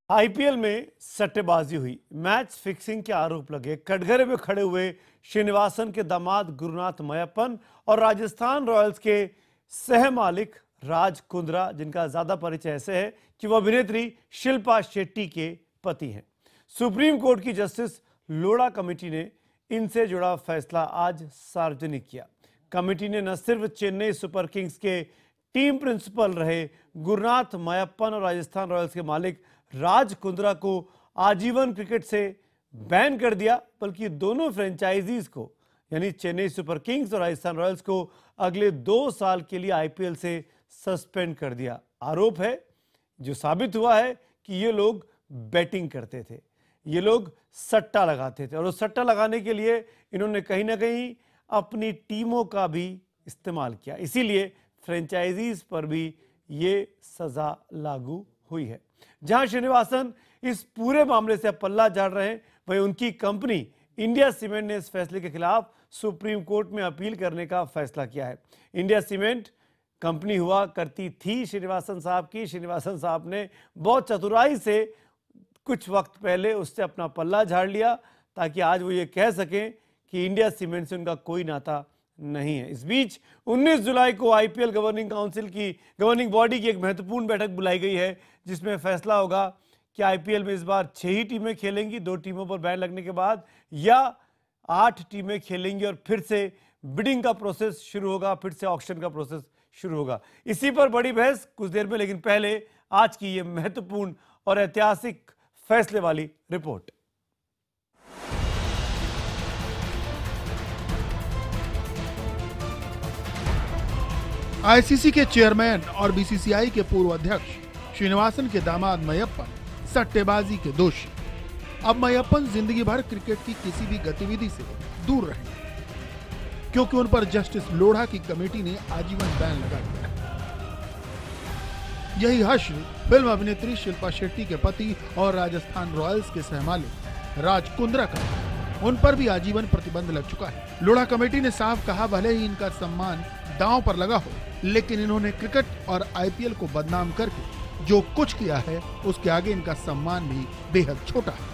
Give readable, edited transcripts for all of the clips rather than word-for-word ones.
IPL में सट्टेबाजी हुई, मैच फिक्सिंग के आरोप लगे, कटघरे में खड़े हुए श्रीनिवासन के दामाद गुरुनाथ मयप्पन और राजस्थान रॉयल्स के सह मालिक राज कुंद्रा, जिनका ज्यादा परिचय ऐसे है कि वह अभिनेत्री शिल्पा शेट्टी के पति हैं। सुप्रीम कोर्ट की जस्टिस लोढ़ा कमेटी ने इनसे जुड़ा फैसला आज सार्वजनिक किया। कमेटी ने न सिर्फ चेन्नई सुपर किंग्स के टीम प्रिंसिपल रहे गुरुनाथ मयप्पन और राजस्थान रॉयल्स के मालिक राज कुंद्रा को आजीवन क्रिकेट से बैन कर दिया, बल्कि दोनों फ्रेंचाइजीज को यानी चेन्नई सुपर किंग्स और राजस्थान रॉयल्स को अगले 2 साल के लिए आईपीएल से सस्पेंड कर दिया। आरोप है, जो साबित हुआ है कि ये लोग बैटिंग करते थे, ये लोग सट्टा लगाते थे और उस सट्टा लगाने के लिए इन्होंने कहीं ना कहीं अपनी टीमों का भी इस्तेमाल किया। इसीलिए फ्रेंचाइजीज पर भी ये सजा लागू हुई है। जहां श्रीनिवासन इस पूरे मामले से पल्ला झाड़ रहे हैं, वहीं उनकी कंपनी इंडिया सीमेंट ने इस फैसले के खिलाफ सुप्रीम कोर्ट में अपील करने का फैसला किया है। इंडिया सीमेंट कंपनी हुआ करती थी श्रीनिवासन साहब की। श्रीनिवासन साहब ने बहुत चतुराई से कुछ वक्त पहले उससे अपना पल्ला झाड़ लिया ताकि आज वो ये कह सकें कि इंडिया सीमेंट से उनका कोई नाता नहीं है। इस बीच 19 जुलाई को आईपीएल गवर्निंग बॉडी की एक महत्वपूर्ण बैठक बुलाई गई है, जिसमें फैसला होगा कि आईपीएल में इस बार 6 ही टीमें खेलेंगी, 2 टीमों पर बैन लगने के बाद, या 8 टीमें खेलेंगी और फिर से बिडिंग का प्रोसेस शुरू होगा, फिर से ऑक्शन का प्रोसेस शुरू होगा। इसी पर बड़ी बहस कुछ देर में, लेकिन पहले आज की ये महत्वपूर्ण और ऐतिहासिक फैसले वाली रिपोर्ट। आईसीसी के चेयरमैन और बीसीसीआई के पूर्व अध्यक्ष श्रीनिवासन के दामाद मयप्पन सट्टेबाजी के दोषी। अब मयप्पन जिंदगी भर क्रिकेट की किसी भी गतिविधि से दूर रहेंगे, क्योंकि उन पर जस्टिस लोढ़ा की कमेटी ने आजीवन बैन लगा दिया है। यही हश्र फिल्म अभिनेत्री शिल्पा शेट्टी के पति और राजस्थान रॉयल्स के सहमालिक राज कुंद्रा का, उन पर भी आजीवन प्रतिबंध लग चुका है। लोढ़ा कमेटी ने साफ कहा, भले ही इनका सम्मान दांव पर लगा हो, लेकिन इन्होंने क्रिकेट और आईपीएल को बदनाम करके जो कुछ किया है, उसके आगे इनका सम्मान भी बेहद छोटा है।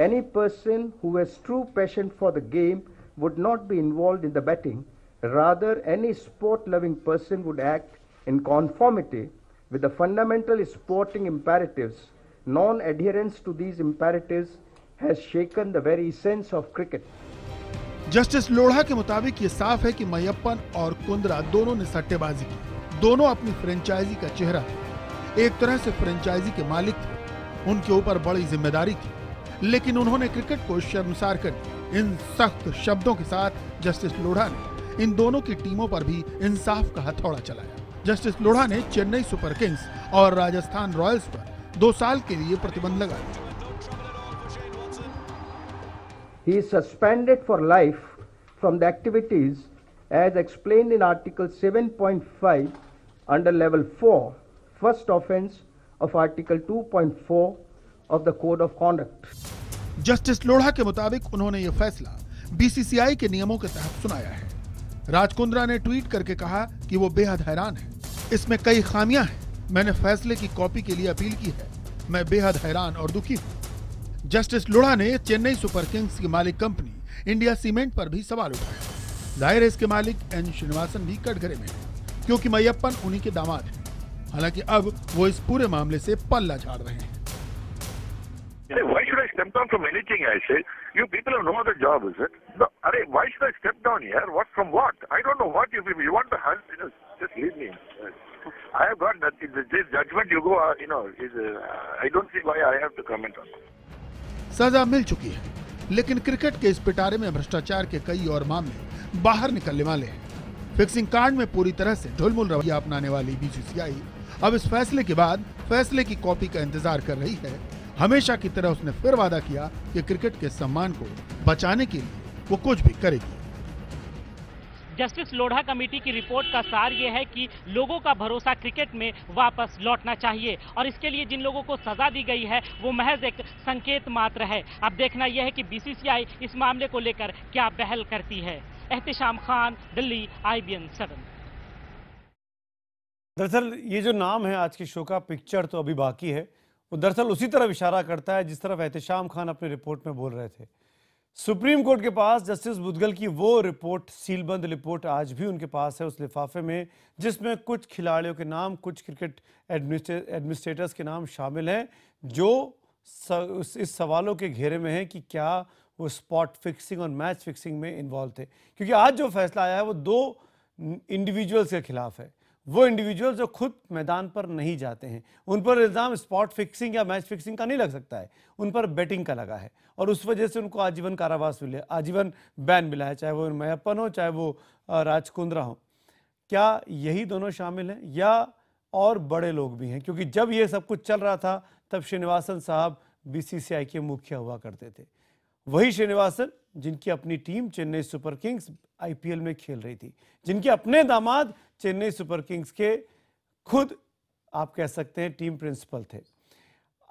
Any person who has true passion for the game would not be involved in the betting. Rather, any sport-loving person would act in conformity with the fundamental sporting imperatives. Non-adherence to these imperatives has shaken the very essence of cricket. Justice Lodha के मुताबिक ये साफ है कि मयप्पन और कुंद्रा दोनों ने सट्टेबाजी की। दोनों अपनी फ्रेंचाइजी का चेहरा थे, एक तरह से फ्रेंचाइजी के मालिक थे, उनके ऊपर बड़ी जिम्मेदारी थी, लेकिन उन्होंने क्रिकेट को शर्मसार कर दिया। इन सख्त शब्दों के साथ जस्टिस लोढ़ा ने इन दोनों की टीमों पर भी इंसाफ का हथौड़ा चलाया। जस्टिस लोढ़ा ने चेन्नई सुपर किंग्स और राजस्थान रॉयल्स पर 2 साल के लिए प्रतिबंध लगा दिया। He is suspended for life from the activities as explained in Article 7.5 under Level 4, first offence of Article 2.4 of the Code of Conduct. Justice Lodha के मुताबिक उन्होंने ये फैसला बीसीसीआई के नियमों के तहत सुनाया है। राज कुंद्रा ने ट्वीट करके कहा कि वो बेहद हैरान है, इसमें कई खामियां हैं। मैंने फैसले की कॉपी के लिए अपील की है, मैं बेहद हैरान और दुखी हूँ। जस्टिस लोढ़ा ने चेन्नई सुपर किंग्स की मालिक कंपनी इंडिया सीमेंट पर भी सवाल उठाया। जाहिर है इसके मालिक एन श्रीनिवासन भी कटघरे में है, क्योंकि मयप्पन उन्हीं के दामाद हैं। हालांकि अब वो इस पूरे मामले से पल्ला झाड़ रहे हैं। Why should I step down from anything? I said, you people have no other job, is it? No, why should I step down here? What from what? I don't know what you people. You want to hunt? Just leave me. I have got that. This judgment you go, I don't see why I have to comment on it. सजा मिल चुकी है, लेकिन cricket के इस पिटारे में भ्रष्टाचार के कई और मामले बाहर निकलने वाले हैं। फिक्सिंग कार्ड में पूरी तरह से ढुलमुल रवैया अपनाने वाली बीसीसीआई अब इस फैसले के बाद फैसले की कॉपी का इंतजार कर रही है। हमेशा की तरह उसने फिर वादा किया कि क्रिकेट के सम्मान को बचाने के लिए वो कुछ भी करेगी। जस्टिस लोढ़ा कमेटी की रिपोर्ट का सार ये है कि लोगों का भरोसा क्रिकेट में वापस लौटना चाहिए और इसके लिए जिन लोगों को सजा दी गई है वो महज एक संकेत मात्र है। अब देखना यह है कि बीसीसीआई इस मामले को लेकर क्या पहल करती है। एहतिशाम खान, दिल्ली, IBN 7। दरअसल ये जो नाम है आज के शो का, पिक्चर तो अभी बाकी है, वो दरअसल उसी तरफ इशारा करता है जिस तरफ एहतेशाम खान अपनी रिपोर्ट में बोल रहे थे। सुप्रीम कोर्ट के पास जस्टिस मुदगल की वो रिपोर्ट, सीलबंद रिपोर्ट आज भी उनके पास है उस लिफाफे में, जिसमें कुछ खिलाड़ियों के नाम, कुछ क्रिकेट एडमिनिस्ट्रेटर्स के नाम शामिल हैं जो इस सवालों के घेरे में हैं कि क्या वो स्पॉट फिक्सिंग और मैच फिक्सिंग में इन्वॉल्व थे। क्योंकि आज जो फैसला आया है वो 2 इंडिविजुअल्स के खिलाफ है। वो इंडिविजुअल जो खुद मैदान पर नहीं जाते हैं, उन पर इल्ज़ाम स्पॉट फिक्सिंग या मैच फिक्सिंग का नहीं लग सकता है, उन पर बेटिंग का लगा है और उस वजह से उनको आजीवन कारावास मिले, आजीवन बैन मिला है, चाहे वो मैयप्पन हो चाहे वो राज कुंद्रा हो। क्या यही दोनों शामिल हैं या और बड़े लोग भी हैं? क्योंकि जब ये सब कुछ चल रहा था तब श्रीनिवासन साहब बीसीसीआई के मुखिया हुआ करते थे। वही श्रीनिवासन जिनकी अपनी team Chennai super Kings IPL में खेल रही थी, जिनके अपने दामाद चेन्नई सुपर किंग्स के खुद आप कह सकते हैं टीम प्रिंसिपल थे।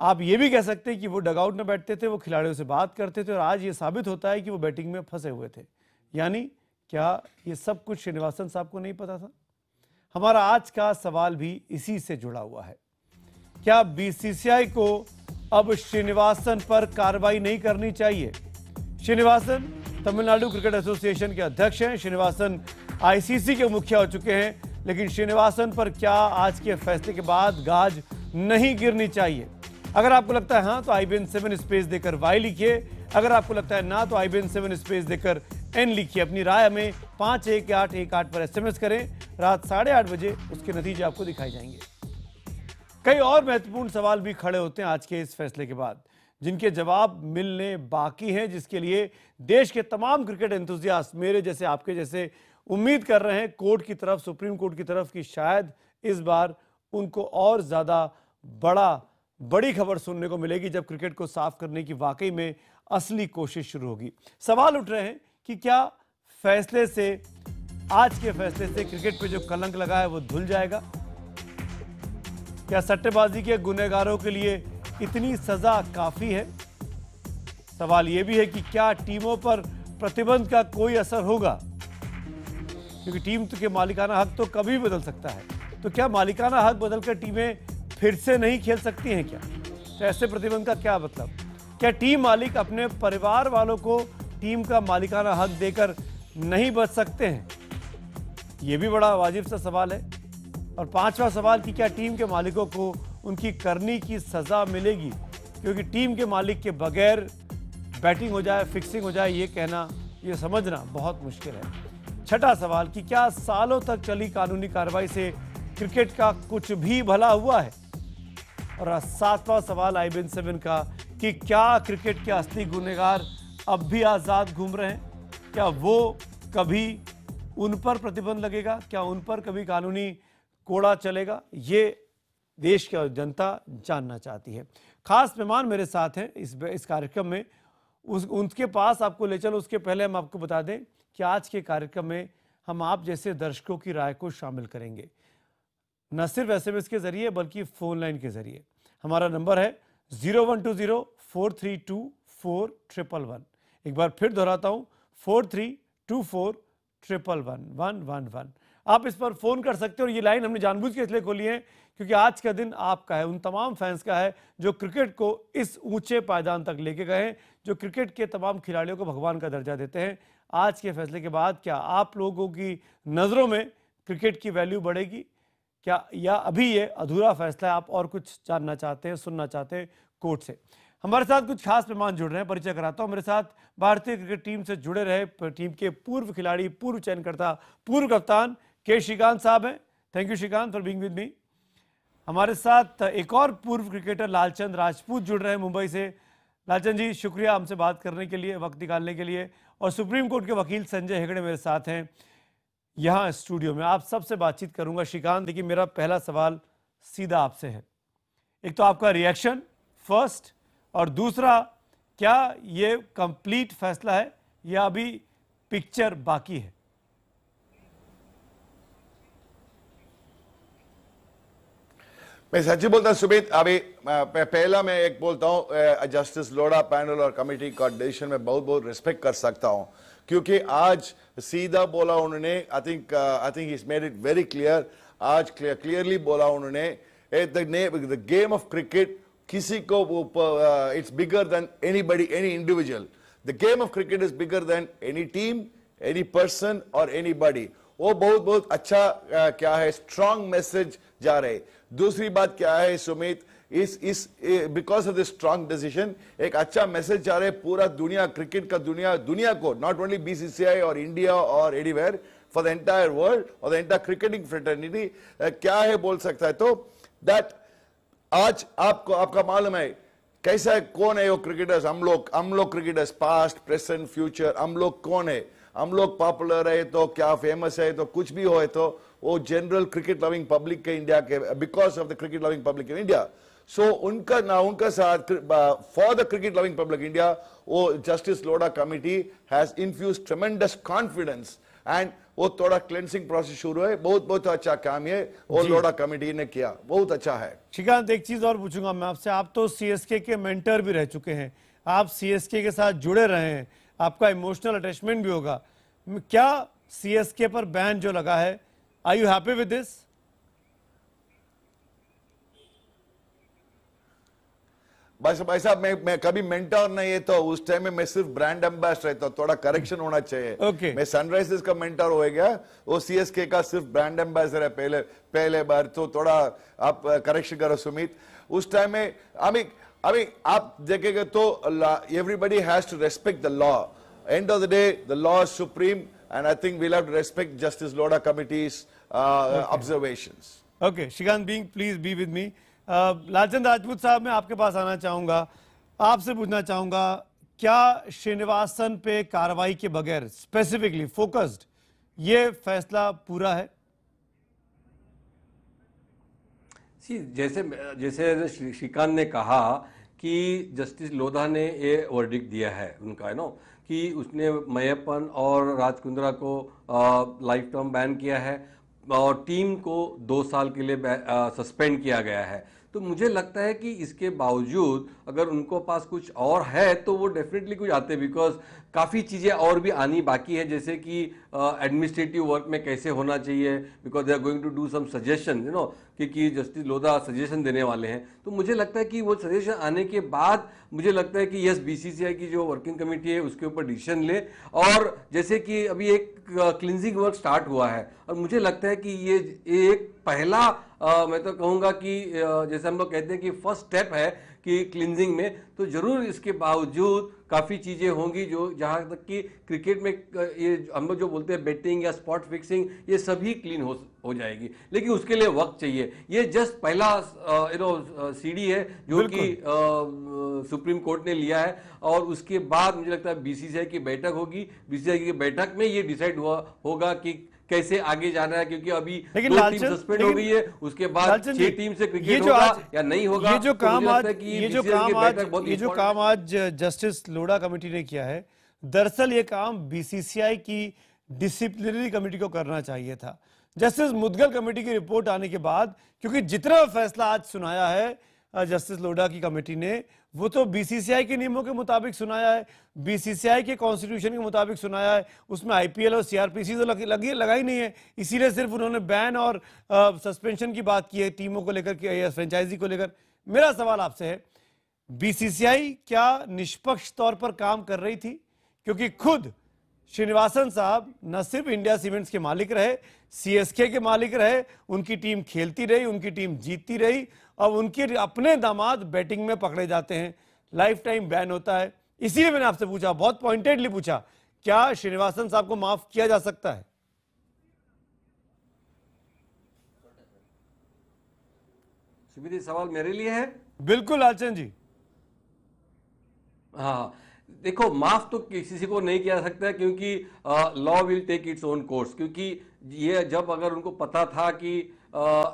आप ये भी कह सकते हैं कि वो डगआउट में बैठते थे, वो खिलाड़ियों से बात करते थे और आज ये साबित होता है कि वो बैटिंग में फंसे हुए थे। यानी क्या ये सब कुछ श्रीनिवासन साहब को नहीं पता था? हमारा आज का सवाल भी इसी से जुड़ा हुआ है। क्या बीसीसीआई को अब श्रीनिवासन पर कार्रवाई नहीं करनी चाहिए? श्रीनिवासन तमिलनाडु क्रिकेट एसोसिएशन के अध्यक्ष हैं, श्रीनिवासन आईसीसी के मुखिया हो चुके हैं, लेकिन श्रीनिवासन पर क्या आज के फैसले के बाद गाज नहीं गिरनी चाहिए? अगर आपको लगता है हाँ तो IBN 7 स्पेस देकर Y लिखिए, अगर आपको लगता है ना तो IBN 7 स्पेस देकर N लिखिए। अपनी राय हमें 51818 पर SMS करें। रात 8:30 बजे उसके नतीजे आपको दिखाए जाएंगे। कई और महत्वपूर्ण सवाल भी खड़े होते हैं आज के इस फैसले के बाद, जिनके जवाब मिलने बाकी हैं, जिसके लिए देश के तमाम क्रिकेट एंथुसियास्ट, मेरे जैसे आपके जैसे, उम्मीद कर रहे हैं कोर्ट की तरफ, सुप्रीम कोर्ट की तरफ कि शायद इस बार उनको और ज़्यादा बड़ी खबर सुनने को मिलेगी जब क्रिकेट को साफ करने की वाकई में असली कोशिश शुरू होगी। सवाल उठ रहे हैं कि क्या फैसले से, आज के फैसले से क्रिकेट पे जो कलंक लगा है वो धुल जाएगा? क्या सट्टेबाजी के गुनहगारों के लिए इतनी सजा काफी है? सवाल यह भी है कि क्या टीमों पर प्रतिबंध का कोई असर होगा? क्योंकि टीम के मालिकाना हक तो कभी भी बदल सकता है, तो क्या मालिकाना हक बदलकर टीमें फिर से नहीं खेल सकती हैं क्या? तो ऐसे प्रतिबंध का क्या मतलब? क्या टीम मालिक अपने परिवार वालों को टीम का मालिकाना हक देकर नहीं बच सकते हैं? यह भी बड़ा वाजिब सा सवाल है। और 5वां सवाल कि क्या टीम के मालिकों को उनकी करनी की सजा मिलेगी? क्योंकि टीम के मालिक के बगैर बैटिंग हो जाए, फिक्सिंग हो जाए, ये कहना, ये समझना बहुत मुश्किल है। छठा सवाल कि क्या सालों तक चली कानूनी कार्रवाई से क्रिकेट का कुछ भी भला हुआ है? और 7वां सवाल IBN 7 का कि क्या क्रिकेट के असली गुनहगार अब भी आज़ाद घूम रहे हैं? क्या वो कभी उन पर प्रतिबंध लगेगा? क्या उन पर कभी कानूनी कोड़ा चलेगा? ये देश की जनता जानना चाहती है। खास मेहमान मेरे साथ हैं इस कार्यक्रम में, उनके पास आपको ले चलो। उसके पहले हम आपको बता दें कि आज के कार्यक्रम में हम आप जैसे दर्शकों की राय को शामिल करेंगे, न सिर्फ SMS के जरिए बल्कि फोन लाइन के जरिए। हमारा नंबर है 0120-432-4111। एक बार फिर दोहराता हूं, 43241111। आप इस पर फोन कर सकते हो। और ये लाइन हमने जानबूझ के इसलिए खोली है क्योंकि आज का दिन आपका है, उन तमाम फैंस का है जो क्रिकेट को इस ऊंचे पायदान तक लेके गए हैं, जो क्रिकेट के तमाम खिलाड़ियों को भगवान का दर्जा देते हैं। आज के फैसले के बाद क्या आप लोगों की नज़रों में क्रिकेट की वैल्यू बढ़ेगी क्या, या अभी ये अधूरा फैसला है? आप और कुछ जानना चाहते हैं, सुनना चाहते हैं कोर्ट से? हमारे साथ कुछ खास मेहमान जुड़ रहे हैं, परिचय कराता हूं। मेरे साथ भारतीय क्रिकेट टीम से जुड़े रहे टीम के पूर्व खिलाड़ी, पूर्व चयनकर्ता, पूर्व कप्तान के श्रीकांत साहब हैं। Thank you Srikanth for being with me. हमारे साथ एक और पूर्व क्रिकेटर लालचंद राजपूत जुड़ रहे हैं मुंबई से। लालचंद जी, शुक्रिया हमसे बात करने के लिए, वक्त निकालने के लिए। और सुप्रीम कोर्ट के वकील संजय हेगड़े मेरे साथ हैं यहाँ स्टूडियो में। आप सबसे बातचीत करूंगा। श्रीकांत, देखिए मेरा पहला सवाल सीधा आपसे है। एक तो आपका रिएक्शन फर्स्ट, और दूसरा, क्या ये कंप्लीट फैसला है या अभी पिक्चर बाकी है? मैं सच्ची बोलता हूं सुमित, अभी पहला मैं एक बोलता हूं, जस्टिस लोढ़ा पैनल और कमेटी का डिसीजन में बहुत बहुत रिस्पेक्ट कर सकता हूं, क्योंकि आज सीधा बोला उन्होंने। I think he made it very clear. आज क्लियरली बोला उन्होंने, द गेम ऑफ क्रिकेट किसी को it's bigger than anybody, any individual. The game of cricket is bigger than any team, any person और एनीबडी। वो बहुत बहुत अच्छा क्या है, स्ट्रांग मैसेज जा रहे। दूसरी बात क्या है सुमित, इस because of this strong decision एक अच्छा मैसेज जा रहे है पूरा दुनिया, क्रिकेट का दुनिया को, नॉट ओनली बीसीसीआई और इंडिया और anywhere, for the entire world और द एंटायर क्रिकेटिंग फ्रेटर्निटी। क्या है बोल सकता है तो दैट आज आपका मालूम है कैसा है, कौन है वो क्रिकेटर्स, हम लोग क्रिकेटर्स, पास्ट प्रेजेंट फ्यूचर, हम लोग कौन है, हम लोग पॉपुलर है तो क्या फेमस है तो कुछ भी हो तो वो जनरल क्रिकेट लविंग पब्लिक के इंडिया के, because of the cricket loving public in India. So उनका साथ for the cricket loving public India, वो justice Lodha committee has infused tremendous confidence and वो थोड़ा क्लेंसिंग प्रोसेस शुरू है। बहुत बहुत अच्छा काम है वो लोढ़ा कमिटी ने किया, बहुत अच्छा है। श्रीकांत, एक चीज और पूछूंगा मैं आपसे, आप तो सीएसके के मेंटर भी रह चुके हैं, आप सीएसके के साथ जुड़े रहे हैं, आपका इमोशनल अटैचमेंट भी होगा, क्या सीएसके पर बैन जो लगा है, are you happy with this? बस भाई साहब, मैं कभी मेंटर नहीं है तो उस टाइम में मैं सिर्फ ब्रांड एम्बेसडर रहता हूं, थोड़ा करेक्शन होना चाहिए। Okay. मैं सनराइजर्स का मेंटर हो गया, वो सीएसके का सिर्फ ब्रांड एम्बेसडर है पहले बार, तो थोड़ा आप करेक्शन करो सुमित। उस टाइम में अभी आप देखेंगे तो everybody has to respect the law, end of the day the law is supreme and I think we'll have to respect justice Lodha committee's observations. Okay Srikanth, please be with me. Lalchand Rajput साहब, मैं आपके पास आना चाहूंगा, आपसे पूछना चाहूंगा, क्या श्रीनिवासन पे कार्रवाई के बगैर स्पेसिफिकली फोकस्ड ये फैसला पूरा है? जैसे श्रीकांत ने कहा कि जस्टिस लोढ़ा ने ये वर्डिक्ट दिया है उनका, है नो, कि उसने मैयप्पन और राज कुंद्रा को लाइफ टर्म बैन किया है और टीम को 2 साल के लिए सस्पेंड किया गया है। तो मुझे लगता है कि इसके बावजूद अगर उनको पास कुछ और है तो वो डेफिनेटली कुछ आते, बिकॉज काफ़ी चीज़ें और भी आनी बाकी है, जैसे कि एडमिनिस्ट्रेटिव वर्क में कैसे होना चाहिए, because they are going to do some suggestion, you know, क्योंकि जस्टिस लोढ़ा सजेशन देने वाले हैं। तो मुझे लगता है कि वो सजेशन आने के बाद मुझे लगता है कि यस, बीसीसीआई की जो वर्किंग कमेटी है उसके ऊपर डिसीजन ले, और जैसे कि अभी एक क्लिनजिंग वर्क स्टार्ट हुआ है और मुझे लगता है कि ये एक पहला मैं तो कहूँगा कि जैसे हम लोग कहते हैं कि फर्स्ट स्टेप है कि क्लिनजिंग में, तो जरूर इसके बावजूद काफ़ी चीज़ें होंगी जो जहाँ तक कि क्रिकेट में ये हम लोग जो बोलते हैं बेटिंग या स्पॉट फिक्सिंग, ये सभी क्लीन हो जाएगी, लेकिन उसके लिए वक्त चाहिए। ये जस्ट पहला सीढ़ी है जो कि सुप्रीम कोर्ट ने लिया है, और उसके बाद मुझे लगता है बीसीसीआई की बैठक होगी, बीसीसीआई की बैठक में ये डिसाइड होगा कि कैसे आगे जाना है, क्योंकि अभी 2 टीम सस्पेंड हो गई है, उसके बाद 6 टीम से क्रिकेट होगा या नहीं होगा। ये जो काम आज जस्टिस लोढ़ा कमेटी ने किया है, दरअसल ये काम बीसीसीआई की डिसिप्लिनरी कमेटी को करना चाहिए था। जस्टिस मुदगल कमेटी की रिपोर्ट आने के बाद, क्योंकि जितना फैसला आज सुनाया है जस्टिस लोढ़ा की कमेटी ने, वो तो बीसीसीआई के नियमों के मुताबिक सुनाया है, बीसीसीआई के कॉन्स्टिट्यूशन के मुताबिक सुनाया है, उसमें आईपीएल और सीआरपीसी तो लगा ही नहीं है, इसीलिए सिर्फ उन्होंने बैन और सस्पेंशन की बात की है टीमों को लेकर या फ्रेंचाइजी को लेकर। मेरा सवाल आपसे है, बीसीसीआई क्या निष्पक्ष तौर पर काम कर रही थी? क्योंकि खुद श्रीनिवासन साहब न सिर्फ इंडिया सीमेंट्स के मालिक रहे, सीएसके के मालिक रहे, उनकी टीम खेलती रही, उनकी टीम जीतती रही, और उनके अपने दामाद बैटिंग में पकड़े जाते हैं, लाइफ टाइम बैन होता है। इसीलिए मैंने आपसे पूछा, बहुत पॉइंटेडली पूछा, क्या श्रीनिवासन साहब को माफ किया जा सकता है? सुमित, सवाल मेरे लिए है? बिल्कुल लालचंद जी। हाँ, देखो, माफ तो किसी को नहीं किया जा सकता, क्योंकि law will take its own course, क्योंकि ये जब अगर उनको पता था कि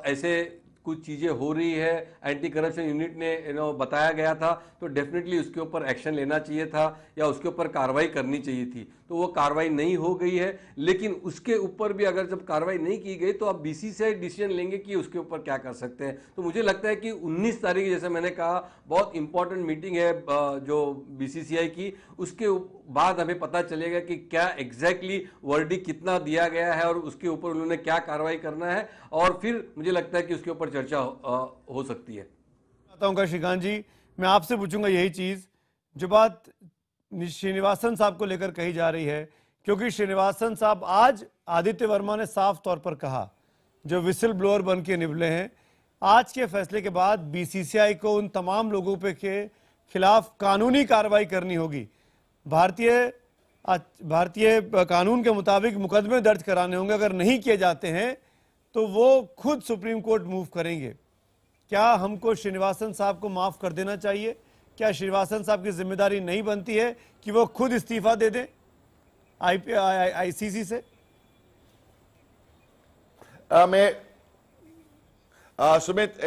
ऐसे कुछ चीज़ें हो रही है, एंटी करप्शन यूनिट ने बताया गया था, तो डेफिनेटली उसके ऊपर एक्शन लेना चाहिए था या उसके ऊपर कार्रवाई करनी चाहिए थी। तो वो कार्रवाई नहीं हो गई है, लेकिन उसके ऊपर भी अगर जब कार्रवाई नहीं की गई तो अब बीसीसीआई डिसीजन लेंगे कि उसके ऊपर क्या कर सकते हैं। तो मुझे लगता है कि 19 तारीख, जैसे मैंने कहा, बहुत इंपॉर्टेंट मीटिंग है जो बीसीसीआई की, उसके बाद हमें पता चलेगा कि क्या एग्जैक्टली वर्डिक्ट कितना दिया गया है और उसके ऊपर उन्होंने क्या कार्रवाई करना है, और फिर मुझे लगता है कि उसके ऊपर चर्चा हो सकती है। बताऊंगा श्रीकांत जी, मैं आपसे पूछूंगा यही चीज जो बात श्रीनिवासन साहब को लेकर कही जा रही है, क्योंकि श्रीनिवासन साहब आज आदित्य वर्मा ने साफ तौर पर कहा, जो विसिल ब्लोअर बन के निकले हैं, आज के फैसले के बाद बीसीसीआई को उन तमाम लोगों पे के खिलाफ कानूनी कार्रवाई करनी होगी। भारतीय कानून के मुताबिक मुकदमे दर्ज कराने होंगे। अगर नहीं किए जाते हैं तो वो खुद सुप्रीम कोर्ट मूव करेंगे। क्या हमको श्रीनिवासन साहब को माफ कर देना चाहिए? क्या श्रीनिवासन साहब की जिम्मेदारी नहीं बनती है कि वो खुद इस्तीफा दे दें आईसीसी से? मैं सुमित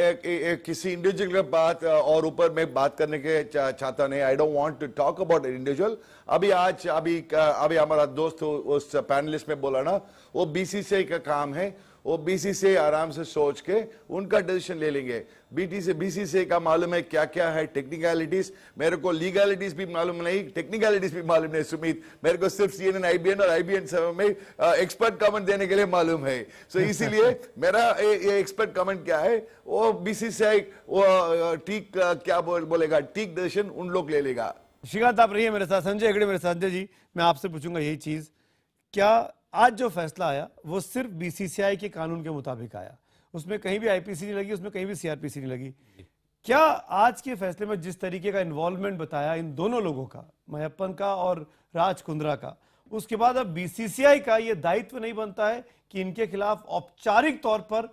किसी इंडिविजुअल के बात और ऊपर मैं बात करने के चाहता नहीं। I don't want to talk about individual. अभी हमारा दोस्त उस पैनलिस्ट में बोला ना, वो बीसीसीआई का काम है, वो बीसीसीआई आराम से सोच के उनका डिसीजन ले लेंगे। बीसीसीआई का मालूम है क्या क्या है टेक्निकलिटीज, मेरे को लीगलिटीज भी मालूम नहीं, टेक्निकलिटीज भी मालूम नहीं सुमित। मेरे को सिर्फ CNN, IBN और IBN में एक्सपर्ट कमेंट देने के लिए मालूम है। सो इसीलिए मेरा ये एक्सपर्ट कमेंट क्या है, वो बीसीसीआई वो ठीक क्या बोलेगा, ठीक डिसीजन उन लोग ले लेगा। श्रीकांत आप रहिए मेरे साथ, संजय हेगड़े मेरे साथ। संजय जी, मैं आपसे पूछूंगा यही चीज, क्या आज जो फैसला आया वो सिर्फ बीसीसीआई के कानून के मुताबिक आया? उसमें कहीं भी आईपीसी नहीं लगी, उसमें कहीं भी सीआरपीसी नहीं लगी। क्या आज के फैसले में जिस तरीके का इन्वॉल्वमेंट बताया इन दोनों लोगों का, मयप्पन का और राज कुंद्रा का, उसके बाद अब बीसीसीआई का ये दायित्व नहीं बनता है कि इनके खिलाफ औपचारिक तौर पर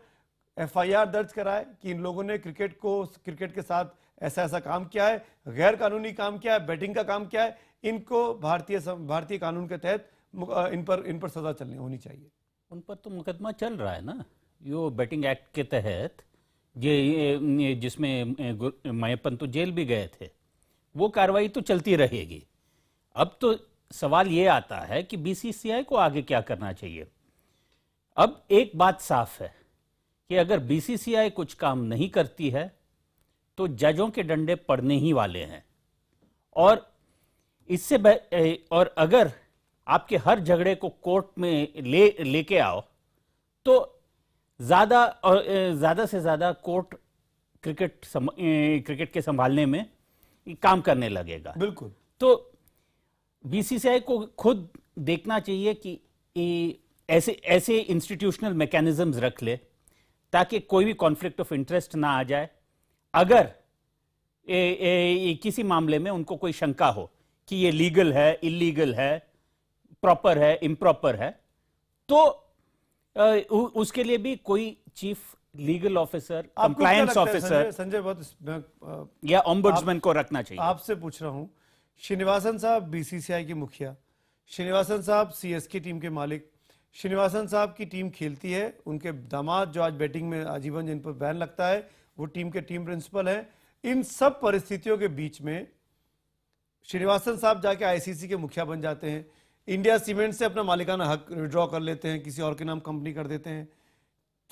FIR दर्ज कराए कि इन लोगों ने क्रिकेट के साथ ऐसा ऐसा काम किया है, गैर कानूनी काम किया है, बैटिंग का काम किया है, इनको भारतीय कानून के तहत इन पर सजा होनी चाहिए? उन पर तो मुकदमा चल रहा है ना, यो बैटिंग एक्ट के तहत, ये जिसमें मयप्पन तो जेल भी गए थे, वो कार्रवाई तो चलती रहेगी। अब तो सवाल ये आता है कि बीसीसीआई को आगे क्या करना चाहिए। अब एक बात साफ है कि अगर बीसीसीआई कुछ काम नहीं करती है तो जजों के डंडे पड़ने ही वाले हैं। और और अगर आपके हर झगड़े को कोर्ट में लेके आओ तो ज्यादा से ज्यादा कोर्ट क्रिकेट के संभालने में काम करने लगेगा। बिल्कुल। तो बीसीसीआई को खुद देखना चाहिए कि ऐसे इंस्टीट्यूशनल मैकेनिज्म्स रख ले ताकि कोई भी कॉन्फ्लिक्ट ऑफ इंटरेस्ट ना आ जाए। अगर किसी मामले में उनको कोई शंका हो कि ये लीगल है, इलीगल है, प्रॉपर है, इम्प्रॉपर है, तो उसके लिए भी कोई chief legal officer, compliance officer Sanjay या ओम्बुड्समैन को रखना चाहिए। आपसे पूछ रहा हूं, श्रीनिवासन साहब बीसीसीआई के मुखिया, श्रीनिवासन साहब सीएसके टीम के मालिक, श्रीनिवासन साहब की टीम खेलती है, उनके दामाद जो आज बैटिंग में आजीवन जिन पर बैन लगता है वो टीम के टीम प्रिंसिपल हैं। इन सब परिस्थितियों के बीच में श्रीनिवासन साहब जाके आईसीसी के मुखिया बन जाते हैं, इंडिया सीमेंट से अपना मालिकाना हक विड्रॉ कर लेते हैं, किसी और के नाम कंपनी कर देते हैं।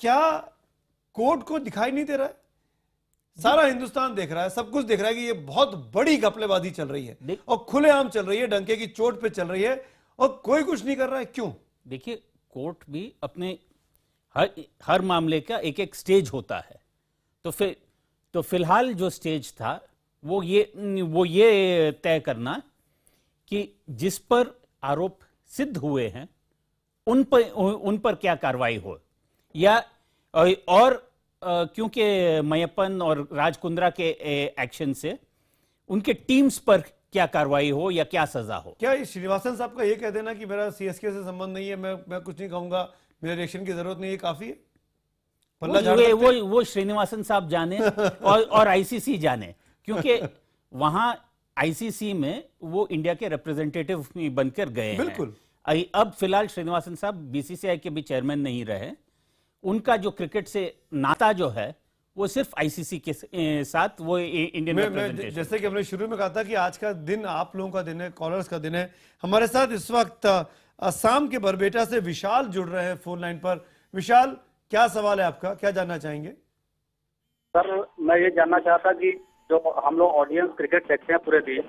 क्या कोर्ट को दिखाई नहीं दे रहा है? सारा हिंदुस्तान देख रहा है, सब कुछ देख रहा है कि ये बहुत बड़ी घपलेबाजी चल रही है और खुलेआम चल रही है, डंके की चोट पे चल रही है और कोई कुछ नहीं कर रहा है। क्यों? देखिए, कोर्ट भी अपने हर मामले का एक एक स्टेज होता है। तो फिलहाल जो स्टेज था वो ये तय करना कि जिस पर आरोप सिद्ध हुए हैं उन पर क्या कार्रवाई हो, या और क्योंकि मयप्पन और राज कुंद्रा के एक्शन से उनके टीम्स पर क्या कार्रवाई हो या क्या सजा हो। क्या श्रीनिवासन साहब का ये कह देना कि मेरा सीएसके से संबंध नहीं है, मैं कुछ नहीं कहूंगा, मेरे रिएक्शन की जरूरत नहीं है, काफी है? वो श्रीनिवासन साहब जाने और आईसीसी जाने, क्योंकि वहां आईसीसी में वो इंडिया के रिप्रेजेंटेटिव बनकर गए हैं। बिल्कुल। अब फिलहाल श्रीनिवासन साहब बीसीसीआई के भी चेयरमैन नहीं रहे। उनका जो क्रिकेट से नाता जो है वो सिर्फ आईसीसी के साथ, वो इंडियन रिप्रेजेंटेशन। जैसे कि हमने शुरू में कहा था कि आज का दिन आप लोगों का दिन है, कॉलर्स का दिन है। हमारे साथ इस वक्त असम के बरबेटा से विशाल जुड़ रहे हैं फोन लाइन पर। विशाल, क्या सवाल है आपका, क्या जानना चाहेंगे? सर, मैं ये जानना चाहता कि जो हम लोग ऑडियंस क्रिकेट देखते हैं पूरे दिन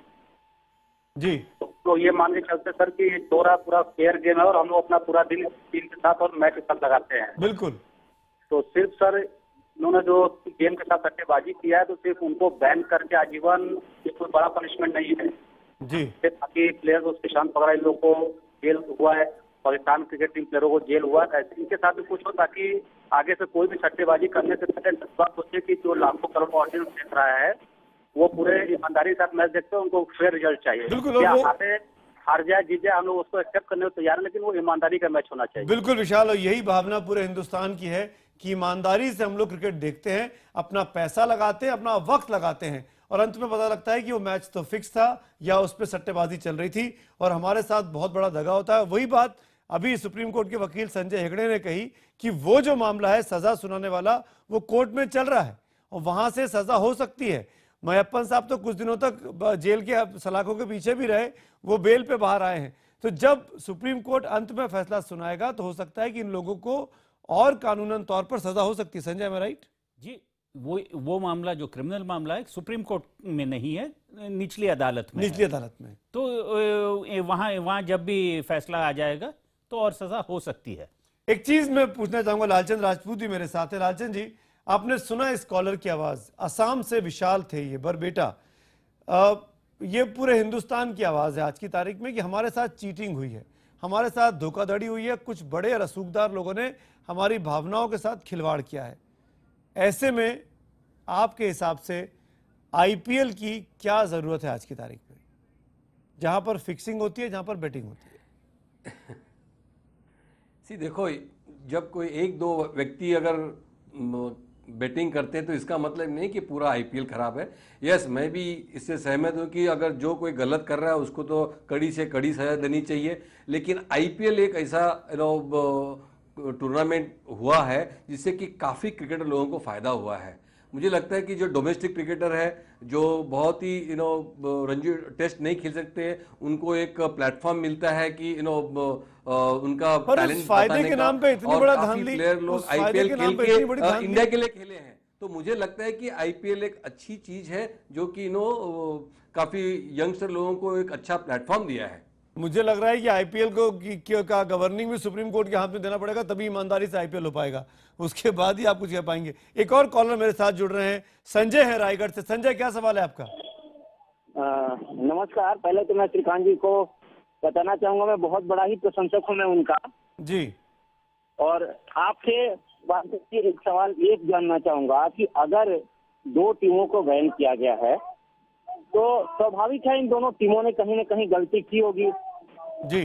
जी, तो ये मान के चलते सर कि दौरा पूरा फेयर गेम है और हम लोग अपना पूरा दिन टीम के साथ और मैच के साथ लगाते हैं। बिल्कुल। तो सिर्फ सर उन्होंने जो गेम के साथ सट्टेबाजी किया है तो सिर्फ उनको बैन करके आजीवन ये कोई बड़ा पनिशमेंट नहीं है जी। बाकी प्लेयर को प्रशांत पगड़ा इन लोग को जेल हुआ है, पाकिस्तान क्रिकेट टीम प्लेयरों को जेल हुआ है, इनके साथ भी कुछ हो ताकि आगे से कोई भी सट्टेबाजी करने से पहले बात सोचे कि जो लाखों करोड़ ऑडियंस देख रहा है वो पूरे ईमानदारी के साथ मैच देखते हैं, उनको फेयर रिजल्ट चाहिए। बिल्कुल, क्या वो- हार जाए जीत जाए हम लोग उसको एक्सेप्ट करने को तैयार है, लेकिन वो ईमानदारी का मैच होना चाहिए। बिल्कुल विशाल, और यही भावना पूरे हिंदुस्तान की है कि ईमानदारी से हम लोग क्रिकेट देखते हैं, अपना पैसा लगाते हैं, अपना वक्त लगाते हैं और अंत में पता लगता है कि वो मैच तो फिक्स था या उस पर सट्टेबाजी चल रही थी और हमारे साथ बहुत बड़ा दगा होता है। वही बात अभी सुप्रीम कोर्ट के वकील संजय हेगड़े ने कही कि वो जो मामला है सजा सुनाने वाला वो कोर्ट में चल रहा है और वहां से सजा हो सकती है। मयप्पन साहब तो कुछ दिनों तक जेल के सलाखों के पीछे भी रहे, वो बेल पे बाहर आए हैं। तो जब सुप्रीम कोर्ट अंत में फैसला सुनाएगा तो हो सकता है कि इन लोगों को और कानूनन तौर पर सजा हो सकती है। संजय, मैं राइट? जी, वो मामला जो क्रिमिनल मामला है सुप्रीम कोर्ट में नहीं है, निचली अदालत में निचली अदालत में। तो वहां जब भी फैसला आ जाएगा तो और सजा हो सकती है। एक चीज मैं पूछना चाहूंगा, लालचंद राजपूत भी मेरे साथ है। लालचंद जी, आपने सुना इस कॉलर की आवाज, असम से विशाल थे ये बरबेटा। ये पूरे हिंदुस्तान की आवाज है आज की तारीख में कि हमारे साथ चीटिंग हुई है, हमारे साथ धोखाधड़ी हुई है, कुछ बड़े रसूखदार लोगों ने हमारी भावनाओं के साथ खिलवाड़ किया है। ऐसे में आपके हिसाब से आईपीएल की क्या जरूरत है आज की तारीख में, जहां पर फिक्सिंग होती है, जहां पर बेटिंग होती है? देखो, जब कोई एक दो व्यक्ति अगर बेटिंग करते हैं तो इसका मतलब नहीं कि पूरा आईपीएल खराब है। यस, मैं भी इससे सहमत हूं कि अगर जो कोई गलत कर रहा है उसको तो कड़ी से कड़ी सजा देनी चाहिए, लेकिन आईपीएल एक ऐसा टूर्नामेंट हुआ है जिससे कि काफ़ी क्रिकेटर लोगों को फ़ायदा हुआ है। मुझे लगता है कि जो डोमेस्टिक क्रिकेटर है, जो बहुत ही रणजी टेस्ट नहीं खेल सकते, उनको एक प्लेटफॉर्म मिलता है कि उनका टैलेंट फायदे के नाम पे इतनी बड़ा धांधली, प्लेयर लोग आईपीएल खेल के इंडिया के लिए खेले हैं। तो मुझे लगता है कि आईपीएल एक अच्छी चीज है जो कि काफी यंगस्टर लोगों को एक अच्छा प्लेटफॉर्म दिया है। मुझे लग रहा है कि आईपीएल को का गवर्निंग भी सुप्रीम कोर्ट के हाथ में देना पड़ेगा, तभी ईमानदारी से आईपीएल हो पाएगा, उसके बाद ही आप कुछ कह पाएंगे। एक और कॉलर मेरे साथ जुड़ रहे हैं, संजय है रायगढ़ से। संजय, क्या सवाल है आपका? नमस्कार। पहले तो मैं श्रीकांत जी को बताना चाहूंगा, मैं बहुत बड़ा ही प्रशंसक हूं मैं उनका जी। और आपसे एक सवाल एक जानना चाहूंगा कि अगर दो टीमों को बैन किया गया है तो स्वाभाविक है इन दोनों टीमों ने कहीं न कहीं गलती की होगी जी।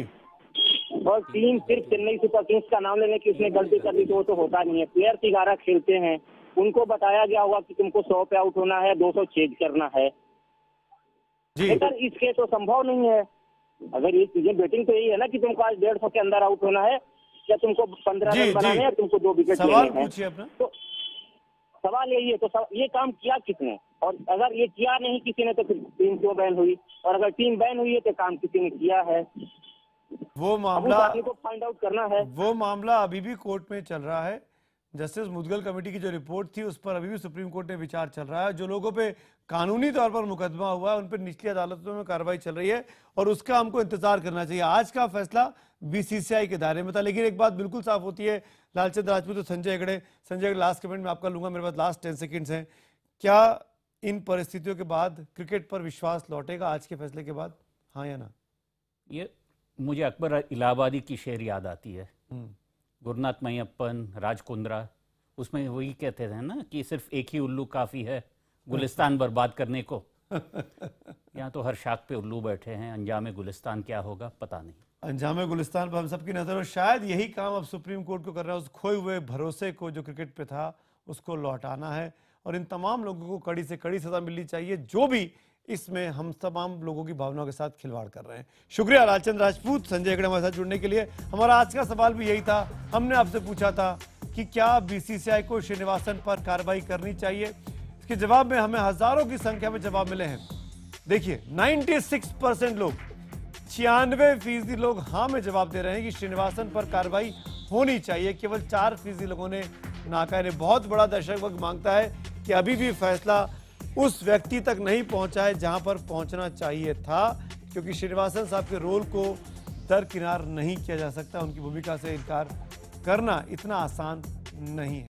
और टीम सिर्फ चेन्नई सुपर किंग्स का नाम लेने की उसने गलती कर दी तो वो तो होता नहीं है। प्लेयर 11 खेलते हैं, उनको बताया गया होगा कि तुमको 100 पे आउट होना है, 200 चेज करना है जी। सर, इसके तो संभव नहीं है। अगर ये चीजें बैटिंग तो यही है ना कि तुमको आज 150 के अंदर आउट होना है या तुमको 15 रन बनाने हैं, तुमको 2 विकेट सवाल लेने हैं। पूछिए अपना। तो सवाल यही है, तो ये काम किया किसने? और अगर ये किया नहीं किसी ने तो फिर टीम क्यों बैन हुई? और अगर टीम बैन हुई है तो काम किसी ने किया है? वो मामला को फाइंड आउट करना है। वो मामला अभी भी कोर्ट में चल रहा है। जस्टिस मुदगल कमेटी की जो रिपोर्ट थी उस पर अभी भी सुप्रीम कोर्ट में विचार चल रहा है। जो लोगों पे कानूनी तौर पर मुकदमा हुआ है उन पर निचली अदालतों में कार्रवाई चल रही है और उसका हमको इंतजार करना चाहिए। आज का फैसला बीसीसीआई के दायरे में था, लेकिन एक बात बिल्कुल साफ होती है, लालचंद राजपूत और संजय हेगड़े, लास्ट कमेंट में आपका लूंगा, मेरे पास लास्ट 10 सेकेंड्स हैं। क्या इन परिस्थितियों के बाद क्रिकेट पर विश्वास लौटेगा आज के फैसले के बाद, हाँ या ना? ये मुझे अकबर इलाहाबादी की शेर याद आती है, गुरुनाथ मयप्पन, राज कुंद्रा, उसमें वही कहते थे ना कि सिर्फ एक ही उल्लू काफी है गुलिस्तान बर्बाद करने को। यहाँ तो हर शाख पे उल्लू बैठे हैं, अंजामे गुलिस्तान क्या होगा पता नहीं। अंजामे गुलिस्तान पर हम सबकी नजर, और शायद यही काम अब सुप्रीम कोर्ट को करना है। उस खोए हुए भरोसे को जो क्रिकेट पे था उसको लौटाना है और इन तमाम लोगों को कड़ी से कड़ी सजा मिलनी चाहिए जो भी इसमें हम तमाम लोगों की भावनाओं के साथ खिलवाड़ कर रहे हैं। शुक्रिया लालचंद राजपूत, संजय हेगड़े हमारे साथ जुड़ने के लिए। हमारा आज का सवाल भी यही था, हमने आपसे पूछा था कि क्या बीसीसीआई को श्रीनिवासन पर कार्रवाई करनी चाहिए। इसके जवाब में हमें हजारों की संख्या में जवाब मिले हैं। देखिए 96% लोग, 96% लोग हाँ में जवाब दे रहे हैं कि श्रीनिवासन पर कार्रवाई होनी चाहिए। केवल 4% लोगों ने नाकारे। बहुत बड़ा दर्शक वर्ग मांगता है कि अभी भी फैसला उस व्यक्ति तक नहीं पहुंचा है जहां पर पहुंचना चाहिए था, क्योंकि श्रीनिवासन साहब के रोल को दरकिनार नहीं किया जा सकता। उनकी भूमिका से इनकार करना इतना आसान नहीं है।